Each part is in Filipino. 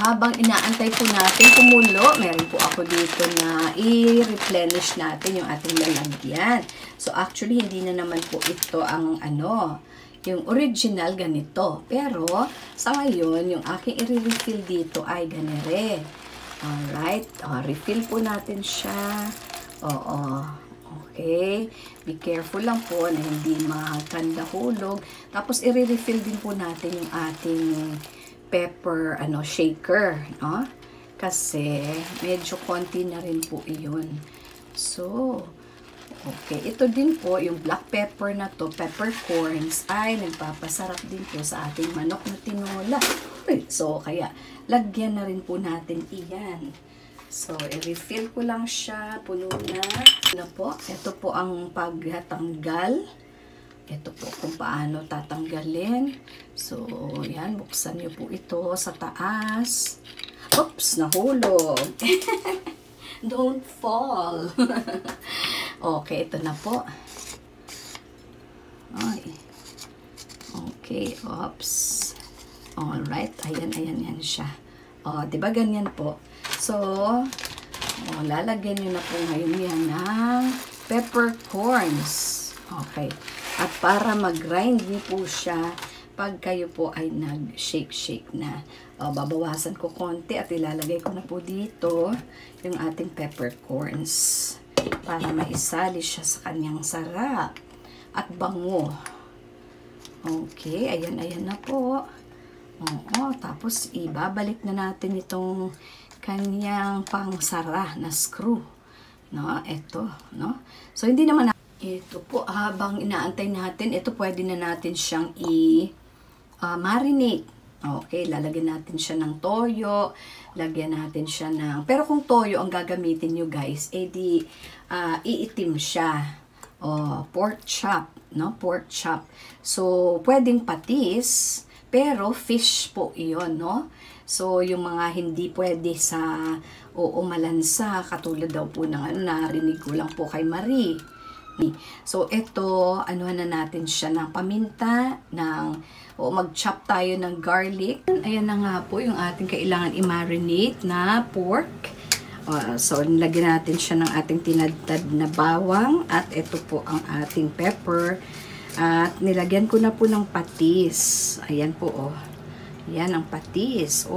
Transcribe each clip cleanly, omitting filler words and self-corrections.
habang inaantay po natin kumulo, meron po ako dito na i-replenish natin yung ating lalagyan. So, actually, hindi na naman po ito ang yung original ganito. Pero, sa ngayon, yung aking i-refill dito ay ganire. Alright. Refill po natin siya. Oo. Okay. Be careful lang po na hindi makandahulog. Tapos, i-refill din po natin yung ating pepper shaker, no? Kasi medyo konti na rin po iyon. So, okay. Ito din po, yung black pepper na to, peppercorns, ay nagpapasarap din po sa ating manok na tinola. So, kaya, lagyan na rin po natin iyan. So, i-refill ko lang siya, puno na. Ano po? Ito po ang pagtanggal. Ito po kung paano tatanggalin. So, yan. Buksan niyo po ito sa taas. Oops! Nahulog. Don't fall. Okay, ito na po. Ay. Okay, oops. Alright. Ayan, yan siya. Diba ganyan po? So, lalagyan niyo na po ngayon yan ng peppercorns. Okay. At para mag-grind niyo po siya pag kayo po ay nag-shake na. Babawasan ko konti at ilalagay ko na po dito yung ating peppercorns para maisali siya sa kanyang sarap at bango. Okay, ayan na po. Tapos ibabalik na natin itong kanyang pangsara na screw. No, ito, no? So, hindi naman ito po, habang inaantay natin, ito pwede na natin siyang i-marinate. Okay, lalagyan natin siya ng toyo, lagyan natin siya ng, pero kung toyo ang gagamitin nyo guys, edi iitim siya. Pork chop, no? Pork chop. So, pwedeng patis, pero fish po iyon, no? So, yung mga hindi pwede sa malansa, katulad daw po ng narinig ko lang po kay Marie. So, ito, na natin siya ng paminta, mag-chop tayo ng garlic. Ayan na nga po yung ating kailangan i-marinate na pork. So, nilagyan natin siya ng ating tinadtad na bawang. At ito po ang ating pepper. At nilagyan ko na po ng patis. Ayan po, Ayan ang patis.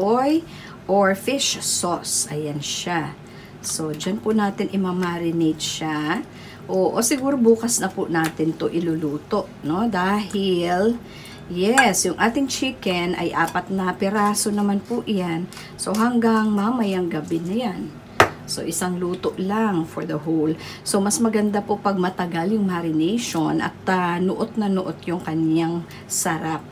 Or fish sauce. Ayan siya. So, dyan po natin i-marinate siya. O siguro bukas na po natin to iluluto, no? Dahil, yes, yung ating chicken ay 4 na piraso naman po iyan. So, hanggang mamayang gabi na yan. So, isang luto lang for the whole. So, mas maganda po pag matagal yung marination at nuot na nuot yung kanyang sarap.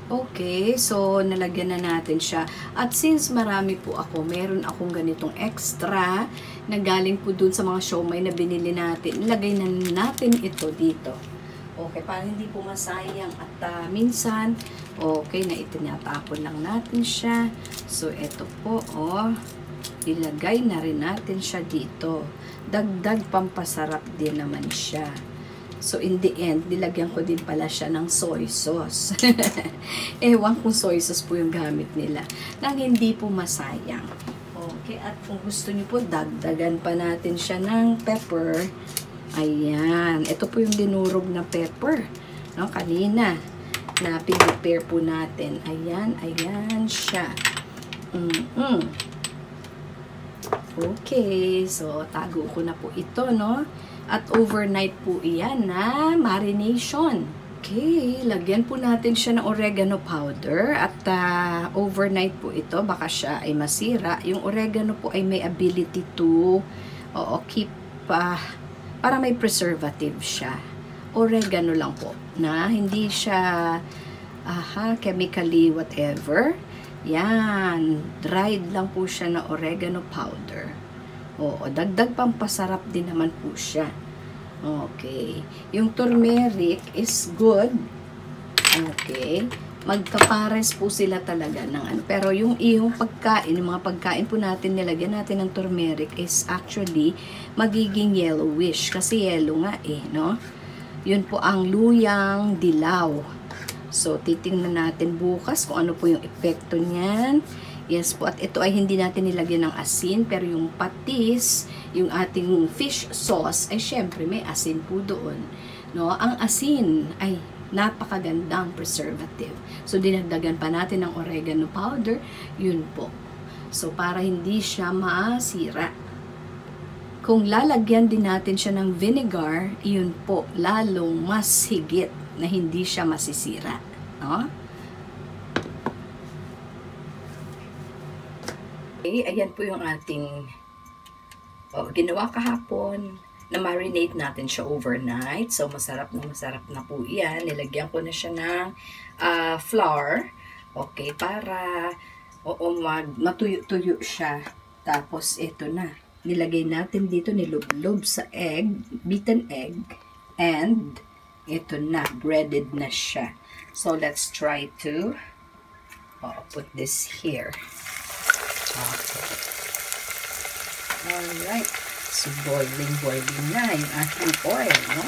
Okay, so nalagyan na natin siya. At since marami po ako, meron akong ganitong extra na galing po dun sa mga siomai na binili natin. Ilagay na natin ito dito. Okay, para hindi po masayang. At minsan, okay, na itinatapon lang natin siya. So, ito po, ilagay na rin natin siya dito. Dagdag pampasarap din naman siya. So, in the end, nilagyan ko din pala siya ng soy sauce. Ewan kung soy sauce po yung gamit nila. Nang hindi po masayang. Okay, at kung gusto niyo po, dagdagan pa natin siya ng pepper. Ayan. Ito po yung dinurog na pepper. No, kanina, na pinipare po natin. Ayan, ayan siya. Okay, so tago ko na po ito, no? At overnight po iyan na marination. Okay, lagyan po natin siya ng oregano powder at overnight po ito, baka siya ay masira. Yung oregano po ay may ability to keep, para may preservative siya. Oregano lang po, na hindi siya chemically whatever. Yan, dried lang po siya na oregano powder. Dagdag pampasarap din naman po siya. Okay. Yung turmeric is good. Okay. Magkapares po sila talaga ng Pero yung pagkain, yung mga pagkain po natin, nilagyan natin ng turmeric is actually magiging yellowish. Kasi yellow nga no? Yun po ang luyang dilaw. So, titingnan natin bukas kung ano po yung epekto niyan. Yes po, at ito ay hindi natin nilagyan ng asin, pero yung patis, yung ating fish sauce, ay syempre may asin po doon. No? Ang asin ay napakagandang preservative. So, dinagdagan pa natin ng oregano powder, yun po. So, para hindi siya masira. Kung lalagyan din natin siya ng vinegar, yun po, lalong mas higit na hindi siya masisira. No? Okay, ayan po yung ating ginawa kahapon. Na-marinate natin siya overnight. So, masarap na po yan. Nilagyan ko na siya ng flour. Okay, para matuyo-tuyo siya. Tapos, ito na. Nilagay natin dito, nilublob sa egg, beaten egg. And, ito na, breaded na siya. So, let's try to put this here. Okay. Alright. So, boiling na yung ating oil, no?